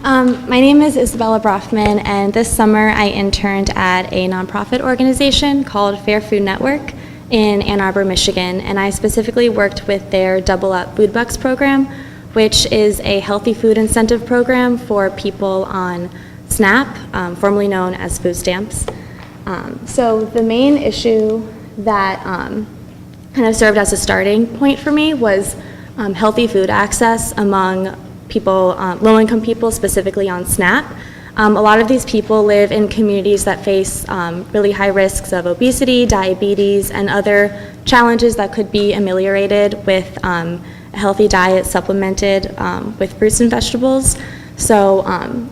My name is Isabella Brafman, and this summer I interned at a nonprofit organization called Fair Food Network in Ann Arbor, Michigan, and I specifically worked with their Double Up Food Bucks program, which is a healthy food incentive program for people on SNAP, formerly known as food stamps. So the main issue that kind of served as a starting point for me was healthy food access among people, low-income people, specifically on SNAP. A lot of these people live in communities that face really high risks of obesity, diabetes, and other challenges that could be ameliorated with a healthy diet supplemented with fruits and vegetables. So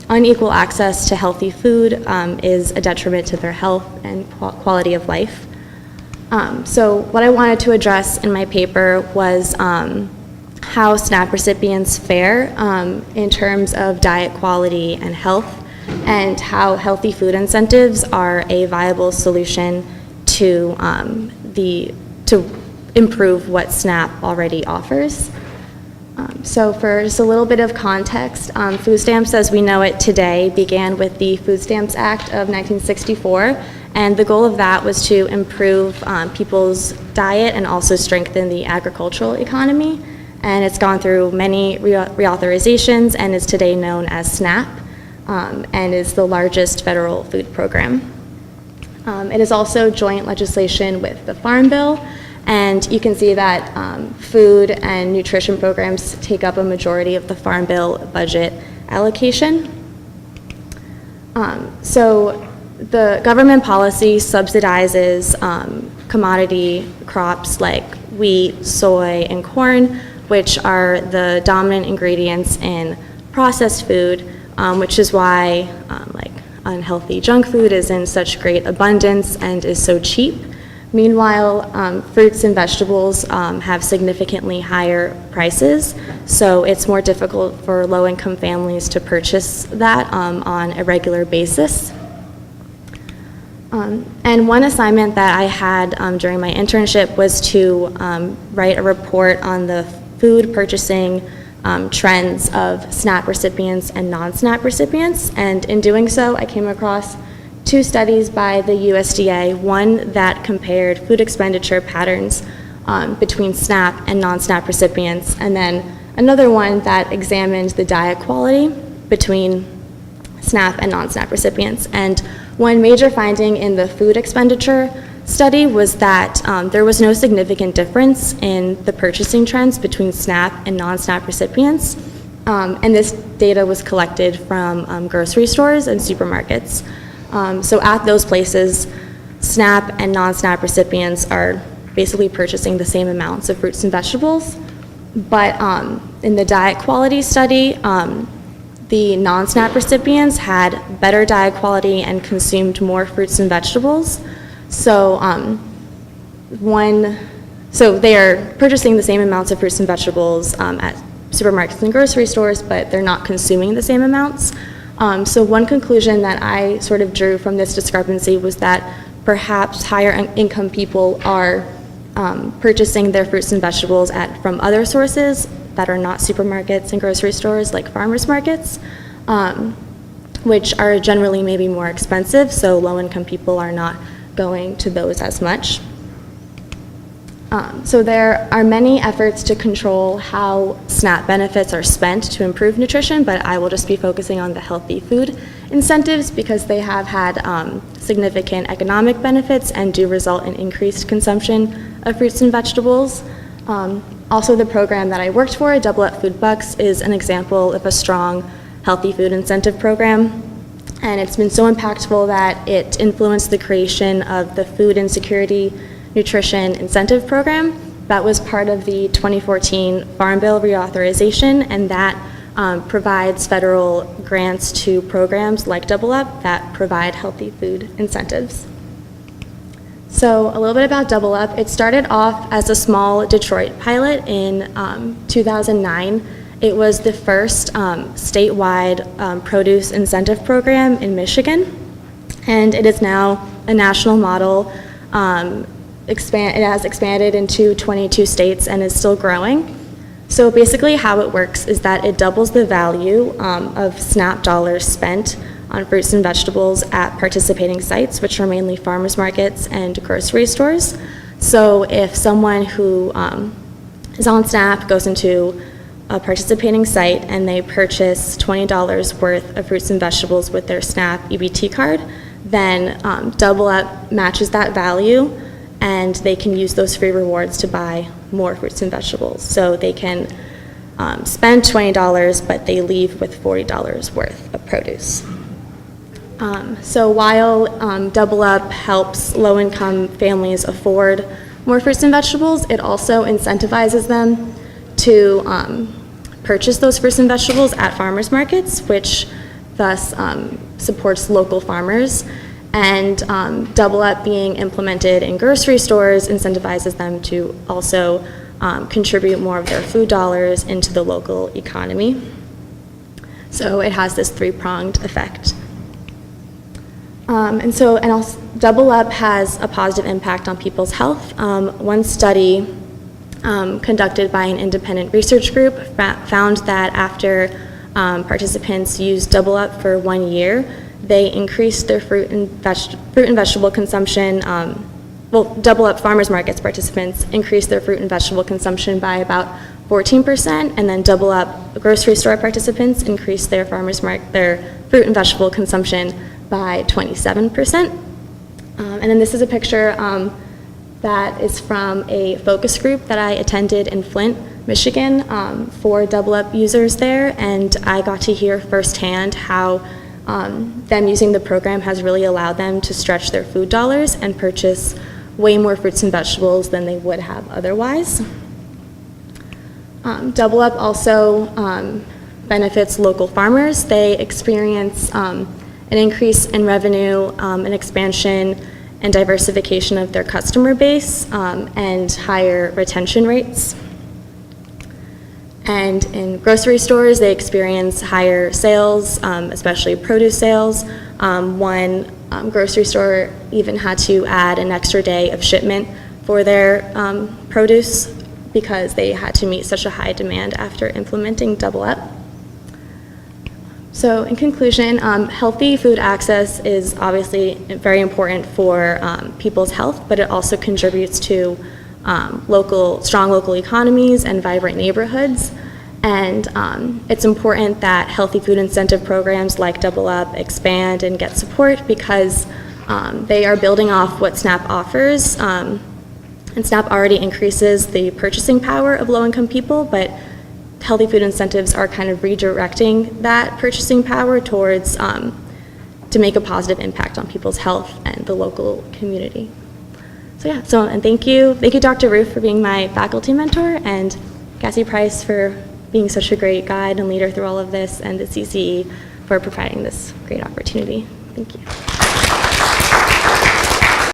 unequal access to healthy food is a detriment to their health and quality of life. So what I wanted to address in my paper was how SNAP recipients fare in terms of diet quality and health, and how healthy food incentives are a viable solution to improve what SNAP already offers. So for just a little bit of context, food stamps as we know it today began with the Food Stamps Act of 1964, and the goal of that was to improve people's diet and also strengthen the agricultural economy. And it's gone through many reauthorizations and is today known as SNAP, and is the largest federal food program. It is also joint legislation with the Farm Bill, and you can see that food and nutrition programs take up a majority of the Farm Bill budget allocation. So the government policy subsidizes commodity crops like wheat, soy, and corn, which are the dominant ingredients in processed food, which is why like unhealthy junk food is in such great abundance and is so cheap. Meanwhile, fruits and vegetables have significantly higher prices, so it's more difficult for low-income families to purchase that on a regular basis. And one assignment that I had during my internship was to write a report on the food purchasing trends of SNAP recipients and non-SNAP recipients, and in doing so I came across two studies by the USDA, one that compared food expenditure patterns between SNAP and non-SNAP recipients, and then another one that examined the diet quality between SNAP and non-SNAP recipients. And one major finding in the food expenditure study was that there was no significant difference in the purchasing trends between SNAP and non-SNAP recipients. And this data was collected from grocery stores and supermarkets. So at those places, SNAP and non-SNAP recipients are basically purchasing the same amounts of fruits and vegetables. But in the diet quality study, the non-SNAP recipients had better diet quality and consumed more fruits and vegetables. So they are purchasing the same amounts of fruits and vegetables at supermarkets and grocery stores, but they're not consuming the same amounts. So one conclusion that I sort of drew from this discrepancy was that perhaps higher income people are purchasing their fruits and vegetables from other sources that are not supermarkets and grocery stores, like farmers markets, which are generally maybe more expensive, so low-income people are not going to those as much. So there are many efforts to control how SNAP benefits are spent to improve nutrition, but I will just be focusing on the healthy food incentives because they have had significant economic benefits and do result in increased consumption of fruits and vegetables. Also, the program that I worked for, Double Up Food Bucks, is an example of a strong healthy food incentive program. And it's been so impactful that it influenced the creation of the Food Insecurity Nutrition Incentive Program that was part of the 2014 Farm Bill reauthorization, and that provides federal grants to programs like Double Up that provide healthy food incentives. So a little bit about Double Up. It started off as a small Detroit pilot in 2009. It was the first statewide produce incentive program in Michigan, and it is now a national model. It has expanded into 22 states and is still growing. So basically how it works is that it doubles the value of SNAP dollars spent on fruits and vegetables at participating sites, which are mainly farmers markets and grocery stores. So if someone who is on SNAP goes into a participating site and they purchase $20 worth of fruits and vegetables with their SNAP EBT card, then Double Up matches that value, and they can use those free rewards to buy more fruits and vegetables. So they can spend $20, but they leave with $40 worth of produce. So while Double Up helps low-income families afford more fruits and vegetables, it also incentivizes them to purchase those fruits and vegetables at farmers markets, which thus supports local farmers. And Double Up being implemented in grocery stores incentivizes them to also contribute more of their food dollars into the local economy. So it has this three-pronged effect. And also, Double Up has a positive impact on people's health. One study conducted by an independent research group found that after participants used Double Up for 1 year, they increased their fruit and vegetable consumption. Double Up farmers markets participants increased their fruit and vegetable consumption by about 14%, and then Double Up grocery store participants increased their fruit and vegetable consumption by 27%. And then this is a picture that is from a focus group that I attended in Flint, Michigan, for Double Up users there, and I got to hear firsthand how them using the program has really allowed them to stretch their food dollars and purchase way more fruits and vegetables than they would have otherwise. Double Up also benefits local farmers. They experience an increase in revenue, an expansion and diversification of their customer base, and higher retention rates. And in grocery stores, they experience higher sales, especially produce sales. One grocery store even had to add an extra day of shipment for their produce because they had to meet such a high demand after implementing Double Up. So in conclusion, healthy food access is obviously very important for people's health, but it also contributes to strong local economies and vibrant neighborhoods. And it's important that healthy food incentive programs like Double Up expand and get support because they are building off what SNAP offers. And SNAP already increases the purchasing power of low-income people, but healthy food incentives are kind of redirecting that purchasing power towards to make a positive impact on people's health and the local community. So yeah, and thank you Dr. Roof for being my faculty mentor, and Cassie Price for being such a great guide and leader through all of this, and the CCE for providing this great opportunity. Thank you.